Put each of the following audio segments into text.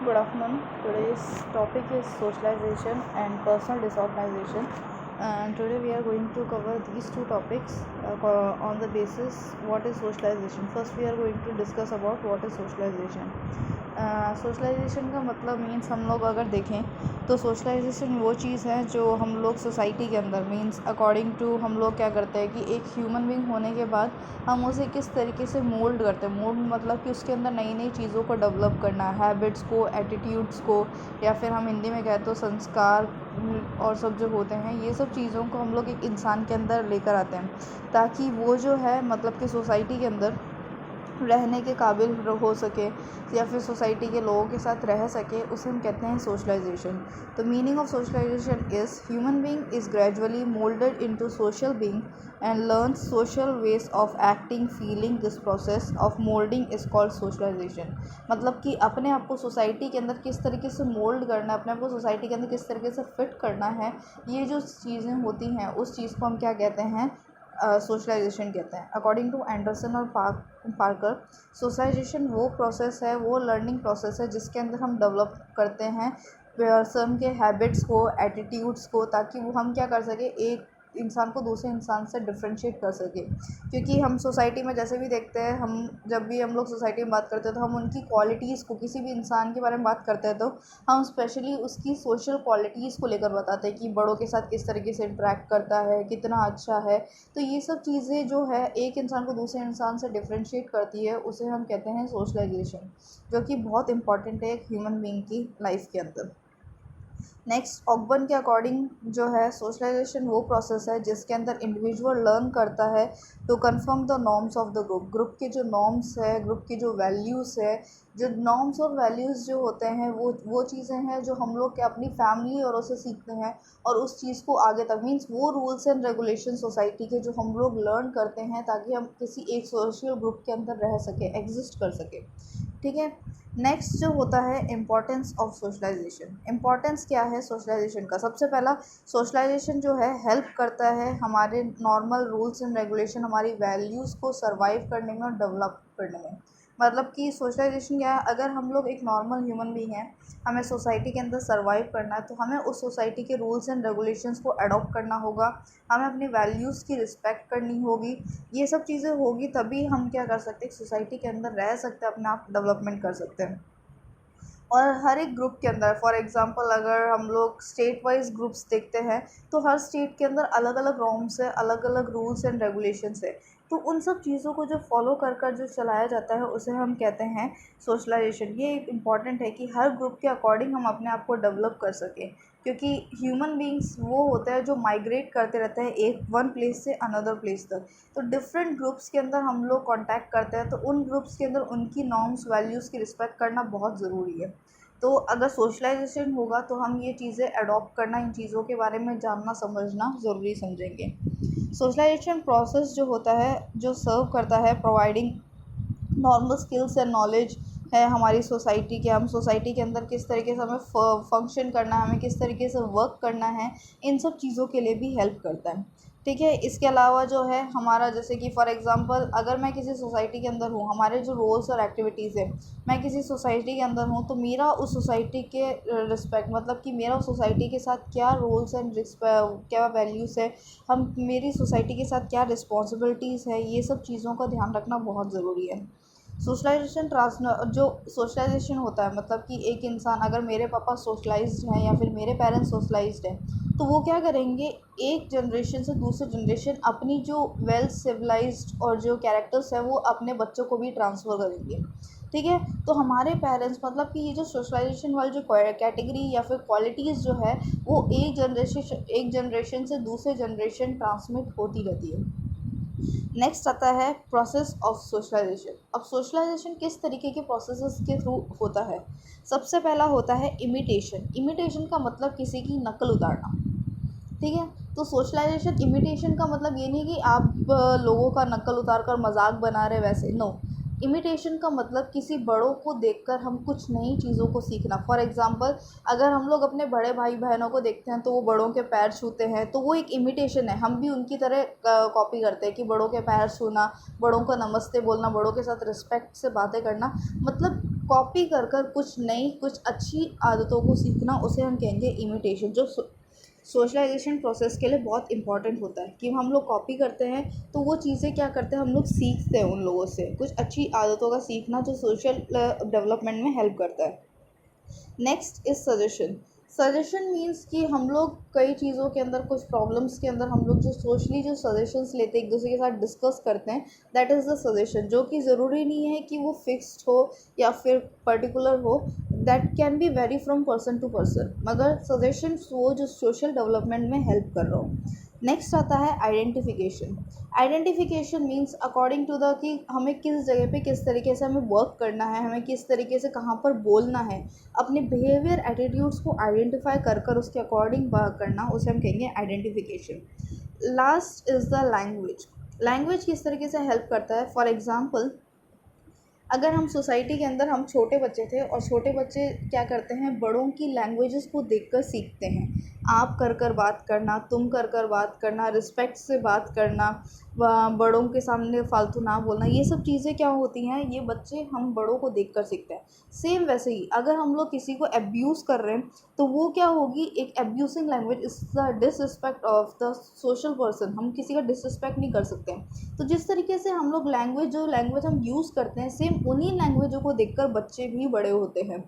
Good afternoon. Today's topic is socialization and personal disorganization. And today we are going to cover these two topics on the basis what is socialization. First, we are going to discuss about what is socialization. Socialization का मतलब means हम लोग अगर देखें तो socialisation वो चीज़ है जो हम लोग सोसाइटी के अंदर मीन्स अकॉर्डिंग टू हम लोग क्या करते हैं कि एक ह्यूमन बीइंग होने के बाद हम उसे किस तरीके से मोल्ड करते हैं। मोल्ड मतलब कि उसके अंदर नई नई चीज़ों को डेवलप करना, हैबिट्स को, एटीट्यूड्स को, या फिर हम हिंदी में कहते हो संस्कार और सब जो होते हैं, ये सब चीज़ों को हम लोग एक इंसान के अंदर लेकर आते हैं ताकि वो जो है मतलब कि सोसाइटी के अंदर रहने के काबिल हो सके या फिर सोसाइटी के लोगों के साथ रह सके, उसे हम कहते हैं socialization. The meaning of socialization is human being is gradually moulded into social being and learns social ways of acting feeling. This process of moulding is called socialization. मतलब कि अपने आप को सोसाइटी के अंदर किस तरीके से मोल्ड करना है, अपने आप को सोसाइटी के अंदर किस तरीके से फिट करना है, ये जो चीज़ें होती हैं उस चीज़ को हम क्या कहते हैं, सोशलाइजेशन कहते हैं। अकॉर्डिंग टू एंडरसन और पार्कर, सोशलाइजेशन वो प्रोसेस है, वो लर्निंग प्रोसेस है जिसके अंदर हम डेवलप करते हैं पर्सन के हैबिट्स को, एटीट्यूड्स को, ताकि वो हम क्या कर सके, एक इंसान को दूसरे इंसान से डिफ्रेंशिएट कर सके। क्योंकि हम सोसाइटी में जैसे भी देखते हैं, हम जब भी हम लोग सोसाइटी में बात करते हैं तो हम उनकी क्वालिटीज़ को, किसी भी इंसान के बारे में बात करते हैं तो हम स्पेशली उसकी सोशल क्वालिटीज़ को लेकर बताते हैं कि बड़ों के साथ किस तरीके से इंटरेक्ट करता है, कितना अच्छा है। तो ये सब चीज़ें जो है एक इंसान को दूसरे इंसान से डिफ्रेंशिएट करती है, उसे हम कहते हैं सोशलाइजेशन, जो कि बहुत इंपॉर्टेंट है एक ह्यूमन बीइंग की लाइफ के अंदर। नेक्स्ट, ऑकबर्न के अकॉर्डिंग जो है सोशलाइजेशन वो प्रोसेस है जिसके अंदर इंडिविजुअल लर्न करता है to conform the norms of the group. Group के जो नॉर्म्स है, ग्रुप की जो वैल्यूज़ है, जो नॉर्म्स और वैल्यूज़ जो होते हैं वो चीज़ें हैं जो हम लोग के अपनी फैमिली और उसे सीखते हैं, और उस चीज़ को आगे तक मीन्स वो रूल्स एंड रेगुलेशन सोसाइटी के जो हम लोग लर्न करते हैं ताकि हम किसी एक सोशल ग्रुप के अंदर रह सके, एग्जिस्ट कर सके। ठीक है। नेक्स्ट जो होता है इम्पॉर्टेंस ऑफ सोशलाइजेशन। इम्पॉर्टेंस क्या है सोशलाइजेशन का? सबसे पहला, सोशलाइजेशन जो है हेल्प करता है हमारे नॉर्मल रूल्स एंड रेगुलेशन, हमारी वैल्यूज़ को सर्वाइव करने में और डेवलप करने में। मतलब कि सोशलाइजेशन क्या है, अगर हम लोग एक नॉर्मल ह्यूमन बीइंग हैं, हमें सोसाइटी के अंदर सर्वाइव करना है तो हमें उस सोसाइटी के रूल्स एंड रेगुलेशंस को अडॉप्ट करना होगा, हमें अपनी वैल्यूज़ की रिस्पेक्ट करनी होगी। ये सब चीज़ें होगी तभी हम क्या कर सकते हैं, सोसाइटी के अंदर रह सकते हैं, अपने आप डेवलपमेंट कर सकते हैं। और हर एक ग्रुप के अंदर, फॉर एग्ज़ाम्पल अगर हम लोग स्टेट वाइज ग्रुप्स देखते हैं तो हर स्टेट के अंदर अलग अलग नॉर्म्स है, अलग अलग रूल्स एंड रेगुलेशंस है। तो उन सब चीज़ों को जो फॉलो कर कर जो चलाया जाता है उसे हम कहते हैं सोशलाइजेशन। ये एक इम्पॉर्टेंट है कि हर ग्रुप के अकॉर्डिंग हम अपने आप को डेवलप कर सकें, क्योंकि ह्यूमन बीइंग्स वो होते हैं जो माइग्रेट करते रहते हैं एक वन प्लेस से अनदर प्लेस तक। तो डिफरेंट ग्रुप्स के अंदर हम लोग कांटेक्ट करते हैं, तो उन ग्रुप्स के अंदर उनकी नॉर्म्स वैल्यूज़ की रिस्पेक्ट करना बहुत ज़रूरी है। तो अगर सोशलाइजेशन होगा तो हम ये चीज़ें अडॉप्ट करना, इन चीज़ों के बारे में जानना समझना ज़रूरी समझेंगे। सोशलाइजेशन प्रोसेस जो होता है, जो सर्व करता है providing normal skills and knowledge है हमारी सोसाइटी के, हम सोसाइटी के अंदर किस तरीके से हमें फंक्शन करना है, हमें किस तरीके से वर्क करना है, इन सब चीज़ों के लिए भी हेल्प करता है। ठीक है। इसके अलावा जो है हमारा, जैसे कि फॉर एग्ज़ाम्पल अगर मैं किसी सोसाइटी के अंदर हूँ, हमारे जो रोल्स और एक्टिविटीज़ है, मैं किसी सोसाइटी के अंदर हूँ तो मेरा उस सोसाइटी के रिस्पेक्ट, मतलब कि मेरा उस सोसाइटी के साथ क्या रूल्स एंड क्या वैल्यूज़ है, हम मेरी सोसाइटी के साथ क्या रिस्पॉन्सिबिलिटीज़ है, ये सब चीज़ों का ध्यान रखना बहुत ज़रूरी है। सोशलाइजेशन जो सोशलाइजेशन होता है, मतलब कि एक इंसान, अगर मेरे पापा सोशलाइज्ड हैं या फिर मेरे पेरेंट्स सोशलाइज्ड हैं, तो वो क्या करेंगे, एक जनरेशन से दूसरे जनरेशन अपनी जो वेल सिविलाइज्ड और जो कैरेक्टर्स है वो अपने बच्चों को भी ट्रांसफ़र करेंगे। ठीक है। तो हमारे पेरेंट्स, मतलब कि ये जो सोशलाइजेशन वाली जो कैटेगरी या फिर क्वालिटीज़ जो है वो एक जनरेशन से दूसरे जनरेशन ट्रांसमिट होती रहती है। नेक्स्ट आता है प्रोसेस ऑफ सोशलाइजेशन। अब सोशलाइजेशन किस तरीके के प्रोसेसेस के थ्रू होता है? सबसे पहला होता है इमिटेशन। इमिटेशन का मतलब किसी की नकल उतारना। ठीक है। तो सोशलाइजेशन, इमिटेशन का मतलब ये नहीं कि आप लोगों का नकल उतार कर मजाक बना रहे, वैसे नो। इमिटेशन का मतलब किसी बड़ों को देखकर हम कुछ नई चीज़ों को सीखना। फॉर एग्ज़ाम्पल, अगर हम लोग अपने बड़े भाई बहनों को देखते हैं तो वो बड़ों के पैर छूते हैं, तो वो एक इमिटेशन है। हम भी उनकी तरह कॉपी करते हैं कि बड़ों के पैर छूना, बड़ों को नमस्ते बोलना, बड़ों के साथ रिस्पेक्ट से बातें करना, मतलब कॉपी कर कर कुछ नई, कुछ अच्छी आदतों को सीखना, उसे हम कहेंगे इमिटेशन। जो सोशलाइजेशन प्रोसेस के लिए बहुत इंपॉर्टेंट होता है कि हम लोग कॉपी करते हैं तो वो चीज़ें क्या करते हैं, हम लोग सीखते हैं उन लोगों से कुछ अच्छी आदतों का सीखना, जो सोशल डेवलपमेंट में हेल्प करता है। Next is suggestion. Suggestion means कि हम लोग कई चीज़ों के अंदर, कुछ प्रॉब्लम्स के अंदर हम लोग जो सोशली जो सजेशंस लेते हैं, एक दूसरे के साथ डिस्कस करते हैं, दैट इज़ द सजेशन। जो कि ज़रूरी नहीं है कि वो फिक्स्ड हो या फिर पर्टिकुलर हो, that can be vary from person to person, मगर सजेशन वो जो सोशल डेवलपमेंट में हेल्प कर रहा हो। नेक्स्ट आता है identification. Identification means according to the कि हमें किस जगह पे किस तरीके से हमें वर्क करना है, हमें किस तरीके से कहाँ पर बोलना है, अपने बिहेवियर एटीट्यूड्स को आइडेंटिफाई कर कर उसके अकॉर्डिंग वर्क करना, उसे हम कहेंगे identification. Last is the language. Language किस तरीके से हेल्प करता है। फॉर एग्ज़ाम्पल, अगर हम सोसाइटी के अंदर हम छोटे बच्चे थे और छोटे बच्चे क्या करते हैं, बड़ों की लैंग्वेजेस को देखकर सीखते हैं। आप कर कर बात करना, तुम कर कर बात करना, रिस्पेक्ट से बात करना, बड़ों के सामने फालतू ना बोलना, ये सब चीज़ें क्या होती हैं, ये बच्चे हम बड़ों को देखकर सीखते हैं। सेम वैसे ही अगर हम लोग किसी को अब्यूज़ कर रहे हैं तो वो क्या होगी, एक abusing language is the disrespect of the social person. हम किसी का डिसरिस्पेक्ट नहीं कर सकते हैं। तो जिस तरीके से हम लोग जो लैंग्वेज हम यूज़ करते हैं, सेम उन्हीं लैंग्वेजों को देखकर बच्चे भी बड़े होते हैं।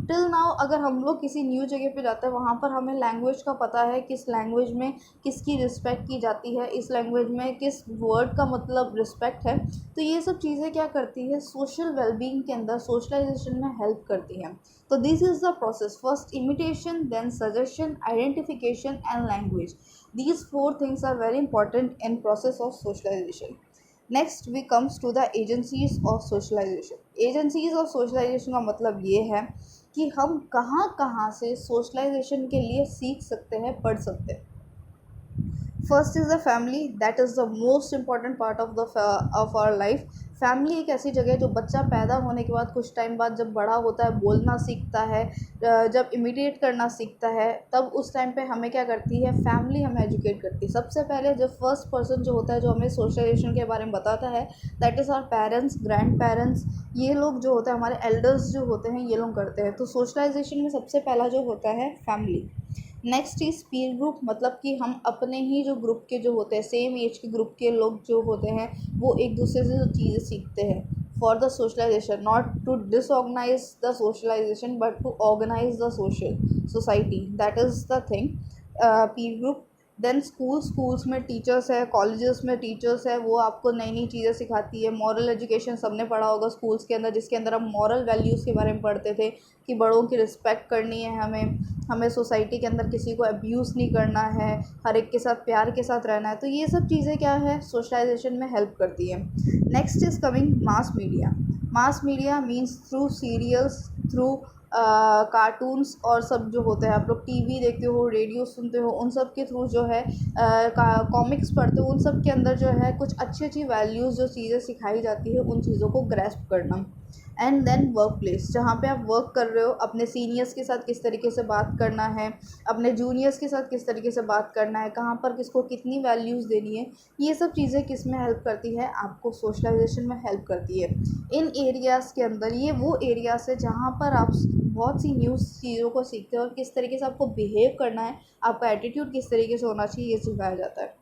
टिल नाउ अगर हम लोग किसी न्यू जगह पे जाते हैं, वहाँ पर हमें लैंग्वेज का पता है, किस लैंग्वेज में किसकी रिस्पेक्ट की जाती है, इस लैंग्वेज में किस वर्ड का मतलब रिस्पेक्ट है। तो ये सब चीज़ें क्या करती है, सोशल वेलबींग के अंदर सोशलाइजेशन में हेल्प करती हैं। तो this is the process, first imitation, then suggestion, identification and language. These 4 things are very important in process of socialization. Next we comes to the agencies of socialization. Agencies of socialization का मतलब ये है कि हम कहाँ कहाँ से socialisation के लिए सीख सकते हैं, पढ़ सकते हैं। First is the family, that is the most important part of our life. Family एक ऐसी जगह है जो बच्चा पैदा होने के बाद कुछ टाइम बाद जब बड़ा होता है, बोलना सीखता है, जब इमिटेट करना सीखता है, तब उस टाइम पे हमें क्या करती है, फैमिली हमें एजुकेट करती है। सबसे पहले जब फर्स्ट पर्सन जो होता है जो हमें सोशलाइजेशन के बारे में बताता है, that is our parents, grandparents. ये लोग जो होते हैं, हमारे एल्डर्स जो होते हैं, ये लोग करते हैं। तो सोशलाइजेशन में सबसे पहला जो होता है family. Next is Pir group, मतलब कि हम अपने ही जो ग्रुप के जो होते हैं, सेम एज के ग्रुप के लोग जो होते हैं, वो एक दूसरे से जो चीज़ें सीखते हैं for the socialisation, not to disorganise the socialisation but to organise the society, that is the thing, peer group. Then schools में टीचर्स है, कॉलेजेस में टीचर्स है, वो आपको नई नई चीज़ें सिखाती है। मॉरल एजुकेशन सबने पढ़ा होगा स्कूल्स के अंदर, जिसके अंदर हम मॉरल वैल्यूज़ के बारे में पढ़ते थे कि बड़ों की रिस्पेक्ट करनी है, हमें सोसाइटी के अंदर किसी को अब्यूज़ नहीं करना है, हर एक के साथ प्यार के साथ रहना है। तो ये सब चीज़ें क्या है, सोशलाइजेशन में हेल्प करती है। Next is coming mass media. Mass media means through serials, through cartoons और सब जो होते हैं, आप लोग टीवी देखते हो, रेडियो सुनते हो, उन सब के थ्रू जो है कॉमिक्स पढ़ते हो, उन सब के अंदर जो है कुछ अच्छी अच्छी वैल्यूज़ जो चीज़ें सिखाई जाती है, उन चीज़ों को ग्रैस्प करना। एंड देन वर्क प्लेस, जहाँ पे आप वर्क कर रहे हो, अपने सीनियर्स के साथ किस तरीके से बात करना है, अपने जूनियर्स के साथ किस तरीके से बात करना है, कहाँ पर किसको कितनी वैल्यूज़ देनी है, ये सब चीज़ें किस में हेल्प करती है, आपको सोशलाइजेशन में हेल्प करती है। इन एरियाज़ के अंदर, ये वो एरियाज़ है जहाँ पर आप बहुत सी न्यू चीज़ों को सीखते हो और किस तरीके से आपको बिहेव करना है, आपका एटीट्यूड किस तरीके से होना चाहिए, ये सिखाया जाता है।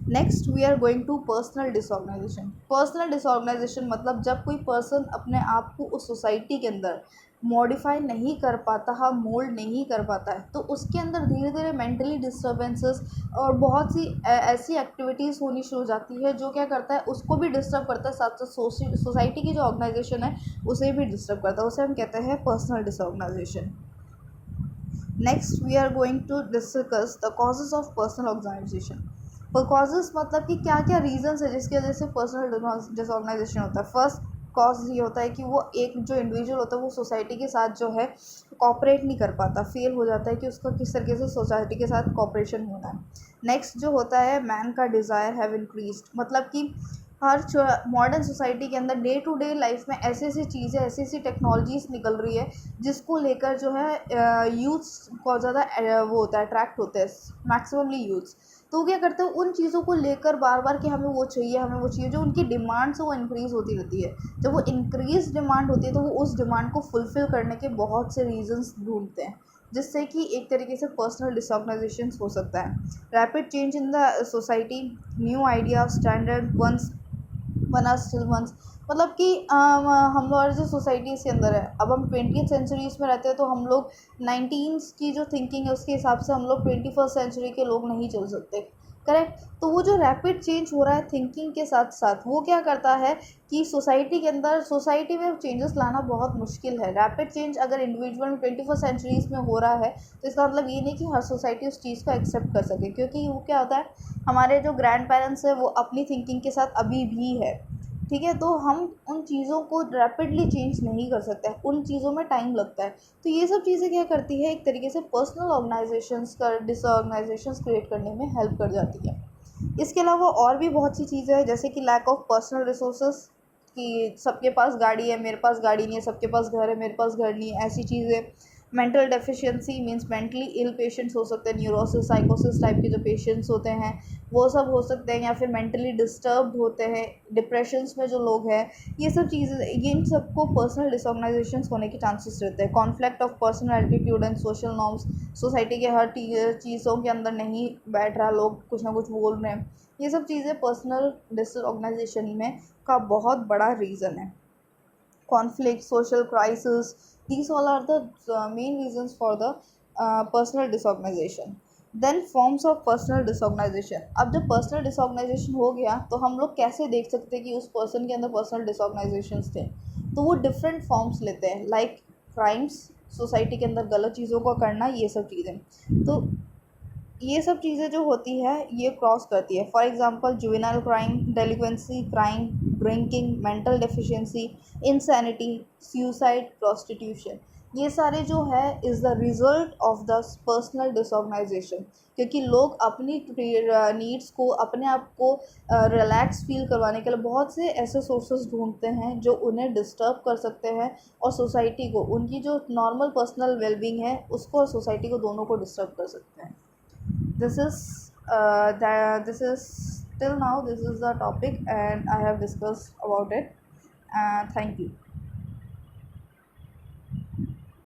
Next we are going to personal disorganization. Personal disorganization मतलब जब कोई पर्सन अपने आप को उस सोसाइटी के अंदर मॉडिफाई नहीं कर पाता है, मोल्ड नहीं कर पाता है, तो उसके अंदर धीरे धीरे मेंटली डिस्टर्बेंसेस और बहुत सी ऐसी एक्टिविटीज़ होनी शुरू हो जाती है जो क्या करता है, उसको भी डिस्टर्ब करता है, साथ साथ सोसाइटी की जो ऑर्गेनाइजेशन है उसे भी डिस्टर्ब करता है। उसे हम कहते हैं personal disorganization. Next we are going to discuss the causes of personal organization. Causes मतलब कि क्या क्या रीजंस है जिसकी वजह से पर्सनल डिसऑर्गेनाइजेशन होता है। फर्स्ट कॉज ये होता है कि वो एक जो इंडिविजुअल होता है वो सोसाइटी के साथ जो है कॉपरेट नहीं कर पाता, फेल हो जाता है कि उसका किस तरीके से सोसाइटी के साथ कॉपरेशन होना है। नेक्स्ट जो होता है, मैन का डिज़ायर हैव इंक्रीज्ड, मतलब कि हर मॉडर्न सोसाइटी के अंदर डे टू डे लाइफ में ऐसी ऐसी चीज़ें, ऐसी ऐसी टेक्नोलॉजीज़ निकल रही है जिसको लेकर जो है यूथ्स बहुत ज़्यादा वो होता है, अट्रैक्ट होते हैं मैक्सिममली यूथ्स। तो वो क्या करते हैं, उन चीज़ों को लेकर बार बार कि हमें वो चाहिए, हमें वो चाहिए, जो उनकी डिमांड्स है वो इंक्रीज़ होती रहती है। जब वो इंक्रीज़ डिमांड होती है तो वो उस डिमांड को फुलफ़िल करने के बहुत से रीज़न्स ढूंढते हैं, जिससे कि एक तरीके से पर्सनल डिसऑर्गनाइजेशन हो सकता है। Rapid change in the society, new idea standard ones one are still ones, मतलब कि हम लोग जो सोसाइटीज़ के अंदर है, अब हम 20th सेंचुरीज़ में रहते हैं तो हम लोग 19 की जो थिंकिंग है उसके हिसाब से हम लोग 21st सेंचुरी के लोग नहीं चल सकते, करेक्ट। तो वो जो रैपिड चेंज हो रहा है थिंकिंग के साथ साथ, वो क्या करता है कि सोसाइटी के अंदर, सोसाइटी में चेंजेस लाना बहुत मुश्किल है। रैपिड चेंज अगर इंडिविजुअल में 21st सेंचुरीज़ में हो रहा है तो इसका मतलब ये नहीं कि हर सोसाइटी उस चीज़ को एक्सेप्ट कर सके, क्योंकि वो क्या होता है, हमारे जो ग्रैंड पेरेंट्स हैं वो अपनी थिंकिंग के साथ अभी भी है, ठीक है। तो हम उन चीज़ों को रैपिडली चेंज नहीं कर सकते, उन चीज़ों में टाइम लगता है। तो ये सब चीज़ें क्या करती है, एक तरीके से पर्सनल ऑर्गेनाइजेशंस का डिसऑर्गेनाइजेशंस क्रिएट करने में हेल्प कर जाती है। इसके अलावा और भी बहुत सी चीज़ें हैं, जैसे कि लैक ऑफ पर्सनल रिसोर्सेज, कि सबके पास गाड़ी है मेरे पास गाड़ी नहीं है, सबके पास घर है मेरे पास घर नहीं है, ऐसी चीज़ें। Mental deficiency means mentally ill patients हो सकते हैं, न्यूरोसिस साइकोसिस टाइप के जो पेशेंट्स होते हैं वो सब हो सकते हैं, या फिर मेंटली डिस्टर्ब्ड होते हैं, डिप्रेशंस में जो लोग हैं, ये सब चीज़ें, ये इन सबको पर्सनल डिसऑर्गनाइजेशंस होने के चांसेस रहते हैं। Conflict of personal attitude and social norms, society के हर चीज़ों के अंदर नहीं बैठ रहा, लोग कुछ ना कुछ बोल रहे हैं, ये सब चीज़ें पर्सनल डिसऑर्गनाइजेशन में का बहुत बड़ा रीज़न है। conflict, social crisis, these all are the main reasons for the personal disorganization. Then forms of personal disorganisation. अब जब पर्सनल डिसऑर्गनाइजेशन हो गया तो हम लोग कैसे देख सकते हैं कि उस पर्सन के अंदर पर्सनल डिसऑर्गनाइजेशंस थे, तो वो डिफरेंट फॉर्म्स लेते हैं, लाइक क्राइम्स, सोसाइटी के अंदर गलत चीज़ों को करना, ये सब चीज़ें। तो ये सब चीज़ें जो होती है ये क्रॉस करती है। For example juvenile crime, delinquency crime, drinking, mental deficiency, insanity, suicide, prostitution, ये सारे जो है is the result of the personal disorganisation, क्योंकि लोग अपनी नीड्स को, अपने आप को रिलैक्स फील करवाने के लिए बहुत से ऐसे सोर्सेज ढूंढते हैं जो उन्हें डिस्टर्ब कर सकते हैं, और सोसाइटी को, उनकी जो नॉर्मल पर्सनल वेलबींग है उसको और सोसाइटी को, दोनों को डिस्टर्ब कर सकते हैं। This is till now this is the topic and I have discussed about it. Thank you.